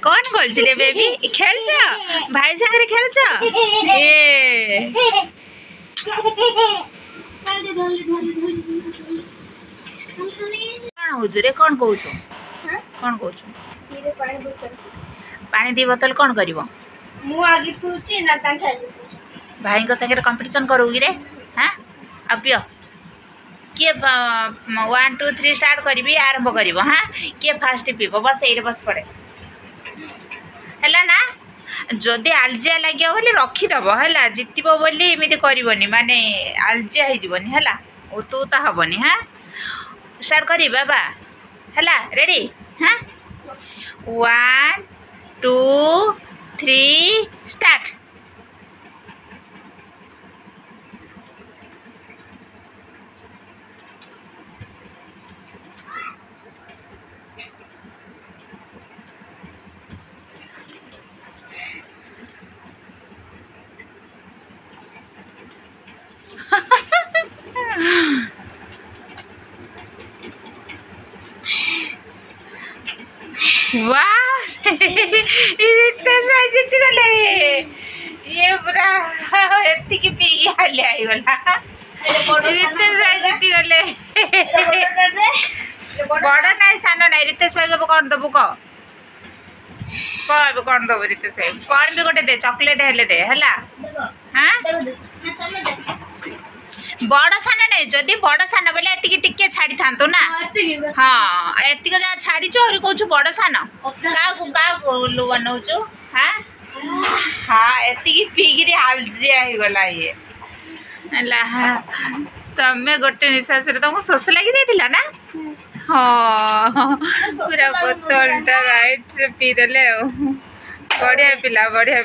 कौन बोलছিলে बेबी खेलছ भाई संगे खेलछ ए कौन हो रे कौन कहूछ कौन कहूछ पानी दी बोतल कौन करिवो मु आगे पूछी ना तांके आगे पूछ भाई को संगे कंपटीशन करूगी रे हां अब पियो किए 1 2 3 स्टार्ट करी आरंभ कर हाँ किए फास्ट पीब बस ये बस पड़े है ना जदि आलजिया लगे बोले रखीदब है जितब बोली एमती करनी माने आलजिया होनी है तू तो हेनी हाँ स्टार्ट करी बाबा है रेडी हाँ 1 2 3 स्टार्ट वाह रितेश भाई जीत गले ये पूरा एतिकी पी हाले आई गला रितेश भाई जीत गले बड़ नाई सान नाई रितेश भाई को कौन दबु कह कौन दबु रितेश भाई कौन भी गोटे दे चॉकलेट हेले दे हला हां बड़ सान नहीं जदि बड़ सान बोले एतिकी टिके छाड़ी थांतो ना हाँ एतिक जहाँ छाड़ी और कौच बड़ सान क्या बनाऊ हाँ हाँ एतिकी पीकि आलजिया हो गला ये तमें गोटे निश्वास तुमको शोष लगी जाइला ना हाँ पूरा बोतलटा राइट पीदेले बढ़िया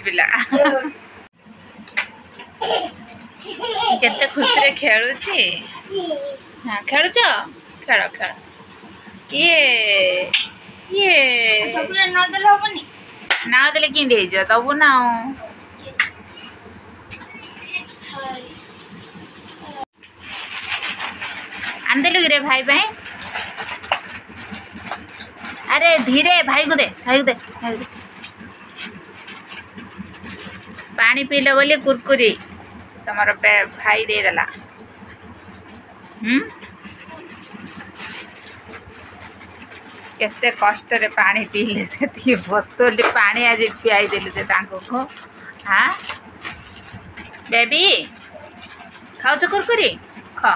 पिला केते खुशी रे खेलुची हाँ खेलुच खेल खेल ये चॉकलेट न देले होबनी ना देले कि दे जो दबु ना आंदेलु रे भाई भाई अरे धीरे भाई को दे पानी पीले बोली कुरकुरी तमर भाई दे देला केते कष्ट रे पानी पीले से बोतल पानी आज पियाई देलु से तांको को हाँ बेबी खाऊ कुरकुरी खा